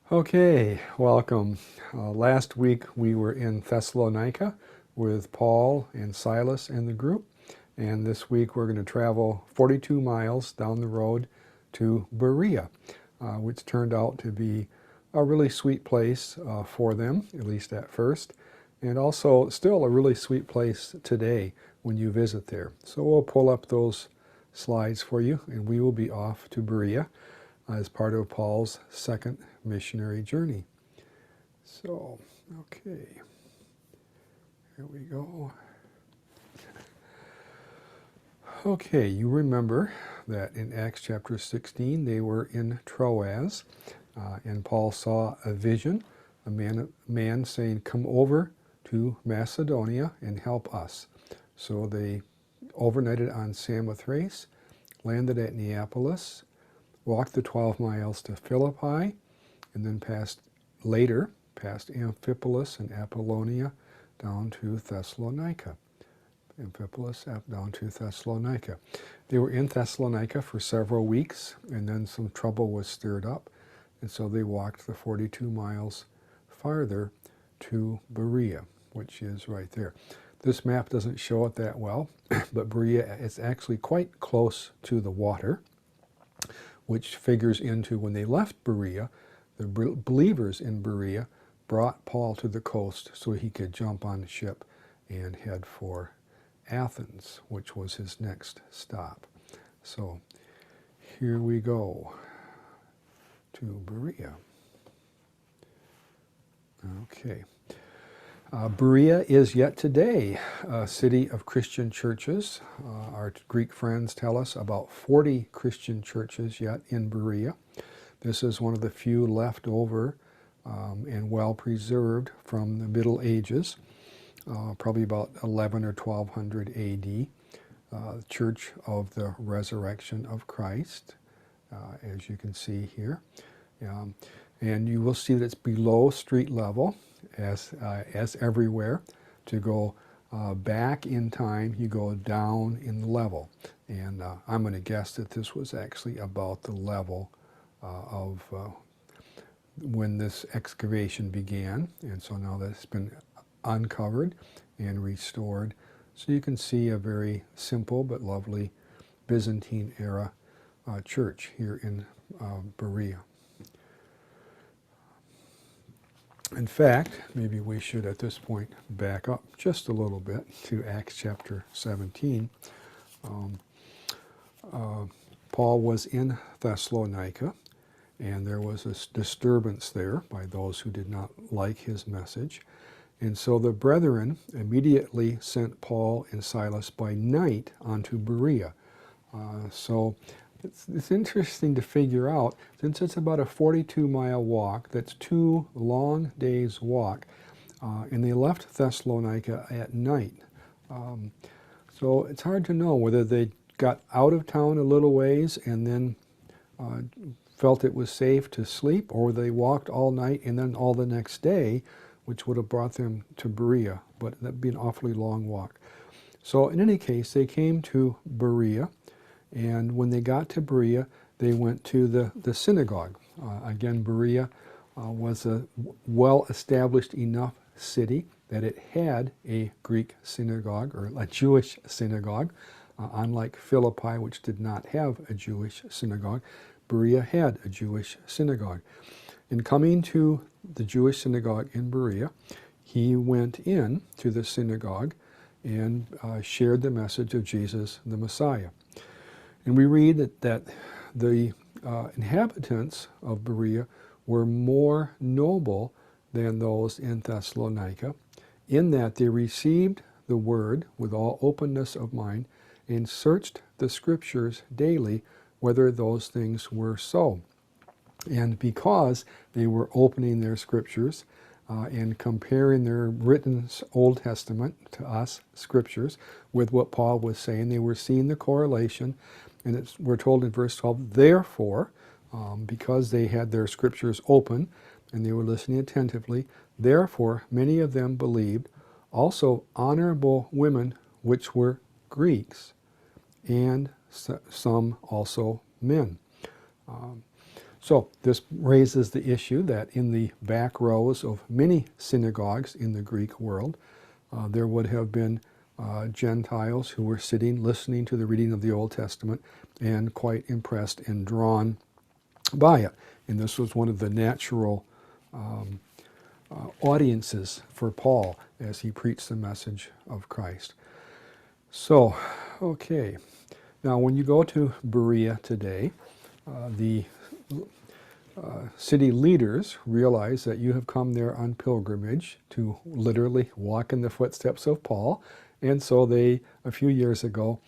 Okay, welcome. Last week we were in Thessalonica with Paul and Silas and the group, and this week we're going to travel 42 miles down the road to Berea, which turned out to be a really sweet place for them, at least at first, and also still a really sweet place today when you visit there. So we'll pull up those slides for you, and we will be off to Berea as part of Paul's second missionary journey. So, okay, here we go. Okay, you remember that in Acts chapter 16 they were in Troas, and Paul saw a vision, a man saying, "Come over to Macedonia and help us." So they overnighted on Samothrace, landed at Neapolis, walked the 12 miles to Philippi, and then passed Amphipolis and Apollonia down to Thessalonica. Amphipolis down to Thessalonica. They were in Thessalonica for several weeks, and then some trouble was stirred up, and so they walked the 42 miles farther to Berea, which is right there. This map doesn't show it that well, but Berea is actually quite close to the water, which figures into when they left Berea, the believers in Berea brought Paul to the coast so he could jump on the ship and head for Athens, which was his next stop. So here we go to Berea. Okay. Berea is yet today a city of Christian churches. Our Greek friends tell us about 40 Christian churches yet in Berea. This is one of the few left over and well preserved from the Middle Ages, probably about 11 or 1200 AD, Church of the Resurrection of Christ, as you can see here. And you will see that it's below street level, as everywhere. To go back in time, you go down in level. And I'm going to guess that this was actually about the level of when this excavation began. And so now that's been uncovered and restored. So you can see a very simple but lovely Byzantine era church here in Berea. In fact, maybe we should at this point back up just a little bit to Acts chapter 17. Paul was in Thessalonica, and there was a disturbance there by those who did not like his message. And so the brethren immediately sent Paul and Silas by night onto Berea. So it's interesting to figure out, since it's about a 42-mile walk, that's 2 long days' walk, and they left Thessalonica at night. So it's hard to know whether they got out of town a little ways and then felt it was safe to sleep, or they walked all night and then all the next day, which would have brought them to Berea, but that'd be an awfully long walk. So in any case, they came to Berea, and when they got to Berea, they went to the synagogue. Again, Berea was a well-established enough city that it had a Greek synagogue, or a Jewish synagogue. Unlike Philippi, which did not have a Jewish synagogue, Berea had a Jewish synagogue. In coming to the Jewish synagogue in Berea, he went in to the synagogue and shared the message of Jesus the Messiah. And we read that the inhabitants of Berea were more noble than those in Thessalonica, in that they received the word with all openness of mind and searched the scriptures daily whether those things were so. And because they were opening their scriptures and comparing their written Old Testament to us scriptures with what Paul was saying, they were seeing the correlation. And we're told in verse 12, therefore, because they had their scriptures open and they were listening attentively, therefore many of them believed, also honorable women which were Greeks, and some also men. So this raises the issue that in the back rows of many synagogues in the Greek world, there would have been Gentiles who were sitting, listening to the reading of the Old Testament, and quite impressed and drawn by it. And this was one of the natural audiences for Paul as he preached the message of Christ. So, okay. Now, when you go to Berea today, the city leaders realize that you have come there on pilgrimage to literally walk in the footsteps of Paul. And so they, a few years ago,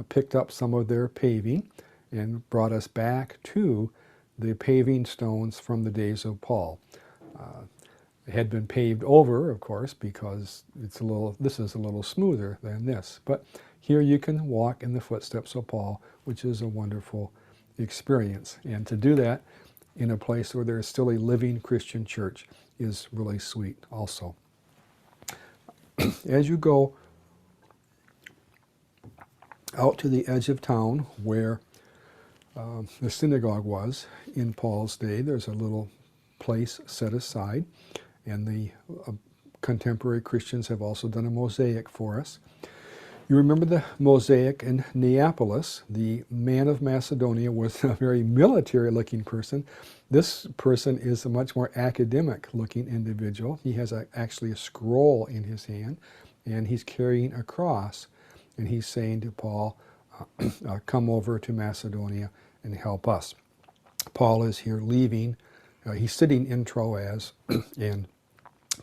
picked up some of their paving and brought us back to the paving stones from the days of Paul. It had been paved over, of course, because this is a little smoother than this. But here you can walk in the footsteps of Paul, which is a wonderful experience. And to do that in a place where there is still a living Christian church is really sweet also. As you go out to the edge of town where the synagogue was in Paul's day, there's a little place set aside, and the contemporary Christians have also done a mosaic for us. You remember the mosaic in Neapolis. The man of Macedonia was a very military-looking person. This person is a much more academic-looking individual. He has actually a scroll in his hand, and he's carrying a cross, and he's saying to Paul, come over to Macedonia and help us. Paul is here leaving. He's sitting in Troas and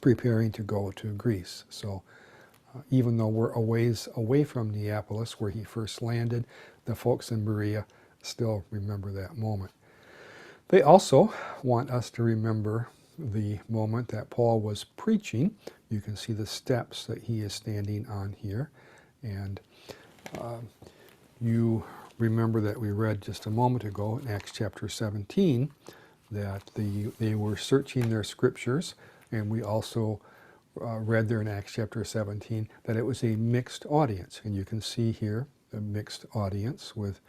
preparing to go to Greece. So even though we're a ways away from Neapolis, where he first landed, the folks in Berea still remember that moment. They also want us to remember the moment that Paul was preaching. You can see the steps that he is standing on here. And you remember that we read just a moment ago in Acts chapter 17 that they were searching their scriptures, and we also read there in Acts chapter 17 that it was a mixed audience. And you can see here a mixed audience with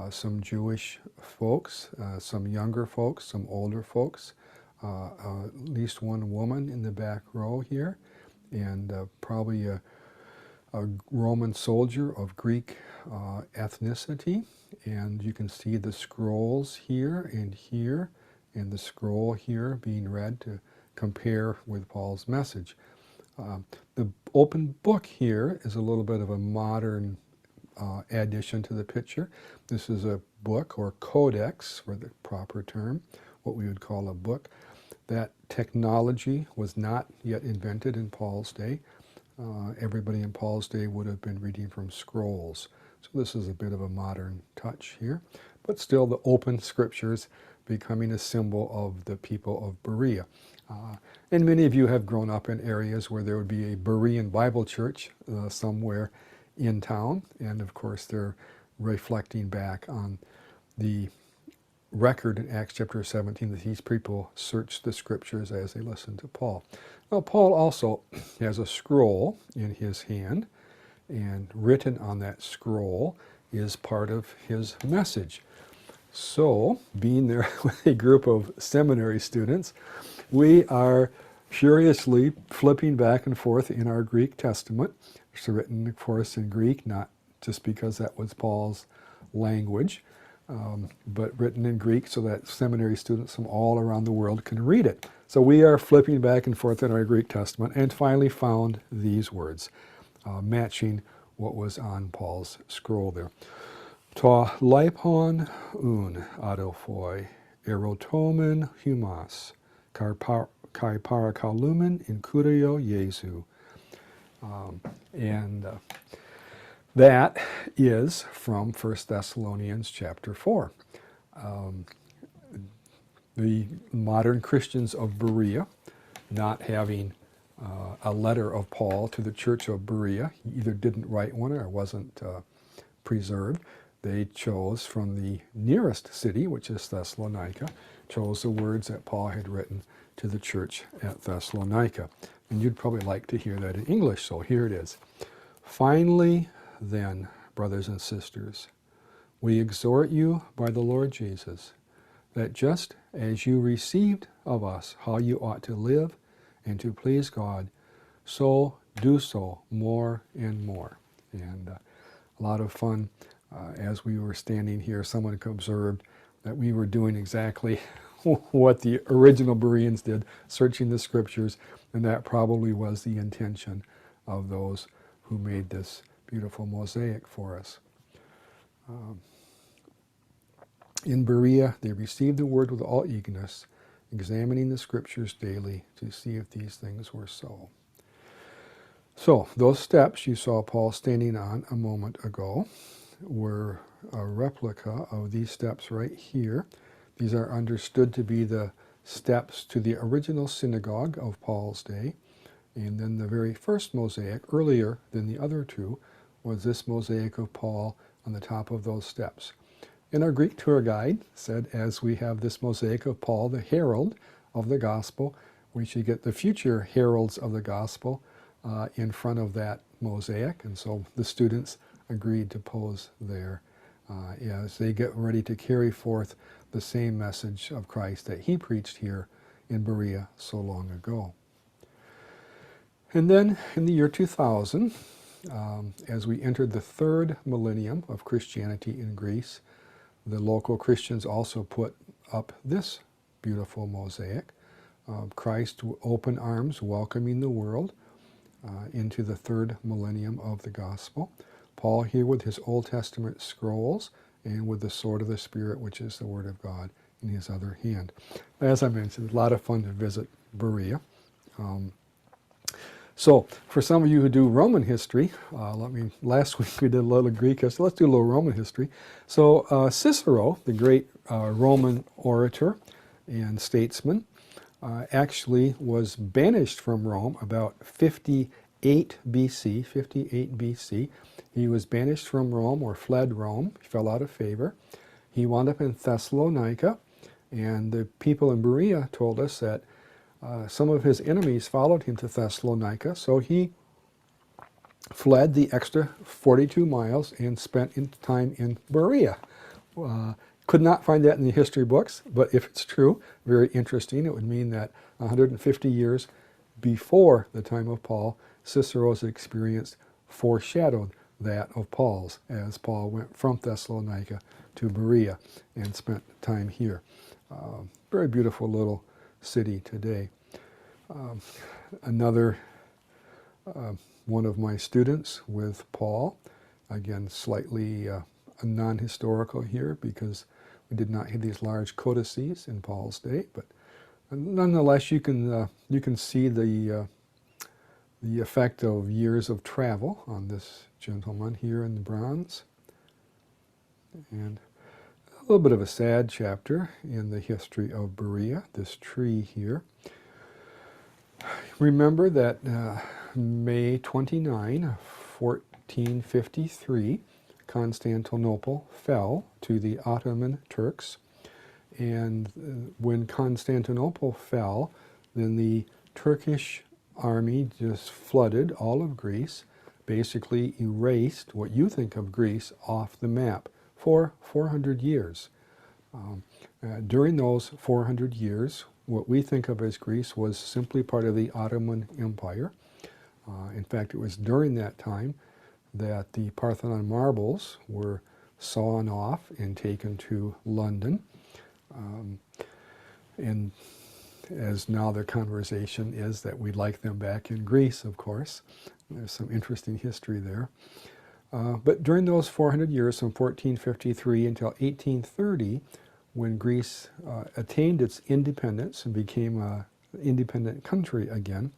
some Jewish folks, some younger folks, some older folks, at least one woman in the back row here, and probably a Roman soldier of Greek ethnicity. And you can see the scrolls here, and the scroll here being read to compare with Paul's message. The open book here is a little bit of a modern addition to the picture. This is a book, or codex for the proper term, what we would call a book. That technology was not yet invented in Paul's day. Everybody in Paul's day would have been reading from scrolls. So this is a bit of a modern touch here, but still the open scriptures becoming a symbol of the people of Berea. And many of you have grown up in areas where there would be a Berean Bible church somewhere in town, and of course they're reflecting back on the record in Acts chapter 17 that these people searched the scriptures as they listened to Paul. Now, Paul also has a scroll in his hand, and written on that scroll is part of his message. So, being there with a group of seminary students, we are furiously flipping back and forth in our Greek Testament. It's written, of course, in Greek, not just because that was Paul's language, but written in Greek so that seminary students from all around the world can read it. So we are flipping back and forth in our Greek Testament and finally found these words, matching what was on Paul's scroll there. Ta lipon un adelphoi, erotomen humas, kai parakalumen in kurio Jesu. That is from 1 Thessalonians chapter 4. The modern Christians of Berea, not having a letter of Paul to the church of Berea, he either didn't write one or wasn't preserved. They chose from the nearest city, which is Thessalonica, chose the words that Paul had written to the church at Thessalonica. And you'd probably like to hear that in English, so here it is. Finally, then, brothers and sisters, we exhort you by the Lord Jesus, that just as you received of us how you ought to live and to please God, so do so more and more. And a lot of fun as we were standing here. Someone observed that we were doing exactly what the original Bereans did, searching the scriptures, and that probably was the intention of those who made this beautiful mosaic for us. In Berea, they received the word with all eagerness, examining the scriptures daily to see if these things were so. So, those steps you saw Paul standing on a moment ago were a replica of these steps right here. These are understood to be the steps to the original synagogue of Paul's day. And then the very first mosaic, earlier than the other two, was this mosaic of Paul on the top of those steps. And our Greek tour guide said, as we have this mosaic of Paul, the herald of the gospel, we should get the future heralds of the gospel in front of that mosaic. And so the students agreed to pose there as they get ready to carry forth the same message of Christ that he preached here in Berea so long ago. And then in the year 2000, as we entered the third millennium of Christianity in Greece, the local Christians also put up this beautiful mosaic of Christ with open arms welcoming the world into the third millennium of the gospel. Paul here with his Old Testament scrolls and with the sword of the Spirit, which is the Word of God, in his other hand. As I mentioned, a lot of fun to visit Berea. So, for some of you who do Roman history, last week we did a little Greek history, let's do a little Roman history. So, Cicero, the great Roman orator and statesman, actually was banished from Rome about 58 BC. He was banished from Rome, or fled Rome. He fell out of favor. He wound up in Thessalonica, and the people in Berea told us that some of his enemies followed him to Thessalonica, so he fled the extra 42 miles and spent time in Berea. Could not find that in the history books, but if it's true, very interesting. It would mean that 150 years before the time of Paul, Cicero's experience foreshadowed that of Paul's, as Paul went from Thessalonica to Berea and spent time here. Very beautiful little city today. Another one of my students with Paul, again slightly non-historical here because we did not have these large codices in Paul's day, but nonetheless you can see the effect of years of travel on this gentleman here in the bronze. And a little bit of a sad chapter in the history of Berea, this tree here. Remember that May 29, 1453, Constantinople fell to the Ottoman Turks. And when Constantinople fell, then the Turkish army just flooded all of Greece, basically erased what you think of Greece off the map for 400 years. During those 400 years, what we think of as Greece was simply part of the Ottoman Empire. In fact, it was during that time that the Parthenon marbles were sawn off and taken to London. And as now the conversation is that we'd like them back in Greece, of course. There's some interesting history there. But during those 400 years, from 1453 until 1830, when Greece attained its independence and became an independent country again,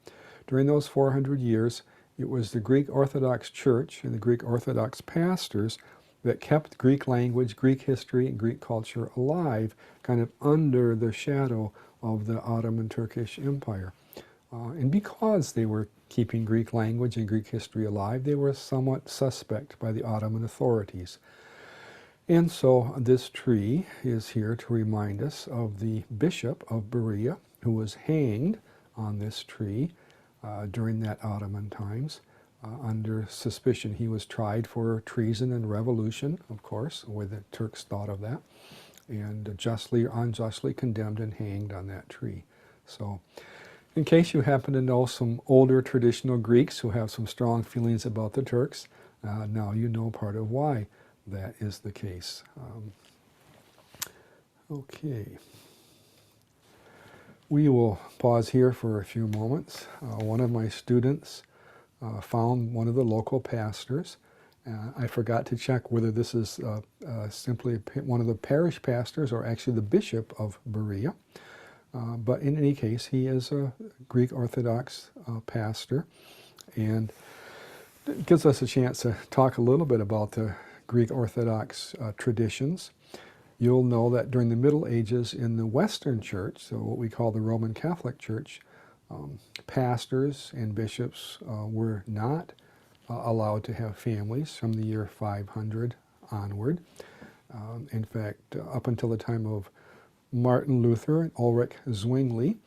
during those 400 years, it was the Greek Orthodox Church and the Greek Orthodox pastors that kept Greek language, Greek history, and Greek culture alive, kind of under the shadow of the Ottoman Turkish Empire. And because they were keeping Greek language and Greek history alive, they were somewhat suspect by the Ottoman authorities. And so this tree is here to remind us of the bishop of Berea, who was hanged on this tree during that Ottoman times. Under suspicion. He was tried for treason and revolution, of course, where the Turks thought of that. and justly or unjustly condemned and hanged on that tree. So in case you happen to know some older traditional Greeks who have some strong feelings about the Turks, now you know part of why that is the case. Okay. We will pause here for a few moments. One of my students found one of the local pastors. I forgot to check whether this is simply one of the parish pastors or actually the bishop of Berea. But in any case, he is a Greek Orthodox pastor, and it gives us a chance to talk a little bit about the Greek Orthodox traditions. You'll know that during the Middle Ages in the Western Church, so what we call the Roman Catholic Church, pastors and bishops were not allowed to have families from the year 500 onward. In fact, up until the time of Martin Luther and Ulrich Zwingli,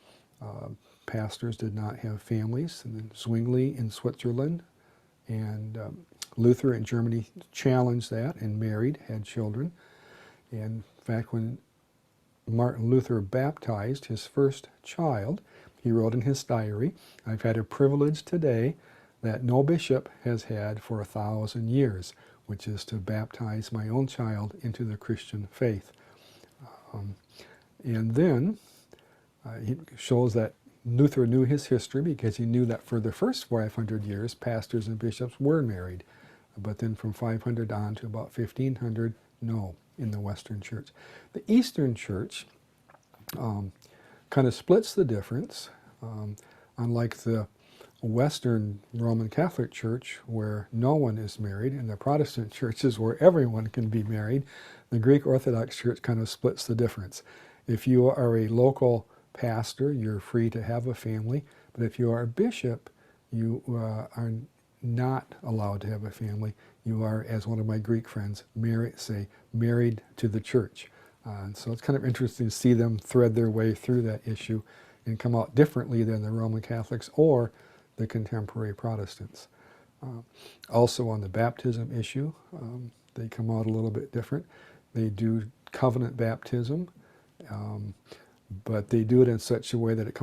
pastors did not have families. And then Zwingli in Switzerland and Luther in Germany challenged that and married, had children. And in fact, when Martin Luther baptized his first child, he wrote in his diary, "I've had a privilege today that no bishop has had for 1,000 years, which is to baptize my own child into the Christian faith." And then it shows that Luther knew his history because he knew that for the first 500 years, pastors and bishops were married. But then from 500 on to about 1500, no, in the Western Church. The Eastern Church kind of splits the difference. Unlike the Western Roman Catholic Church, where no one is married, and the Protestant churches where everyone can be married, the Greek Orthodox Church kind of splits the difference. If you are a local pastor, you're free to have a family, but if you are a bishop, you are not allowed to have a family. You are, as one of my Greek friends married to the church. And so it's kind of interesting to see them thread their way through that issue and come out differently than the Roman Catholics or the contemporary Protestants. Also on the baptism issue, they come out a little bit different. They do covenant baptism, but they do it in such a way that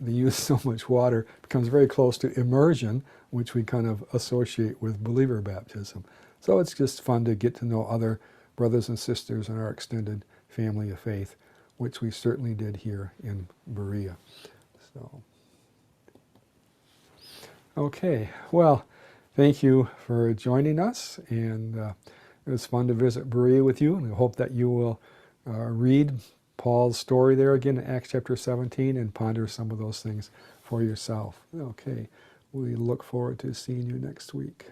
they use so much water, it becomes very close to immersion, which we kind of associate with believer baptism. So it's just fun to get to know other brothers and sisters in our extended family of faith, which we certainly did here in Berea. So, okay, well, thank you for joining us, and it was fun to visit Berea with you, and I hope that you will read Paul's story there again in Acts chapter 17 and ponder some of those things for yourself. Okay, we look forward to seeing you next week.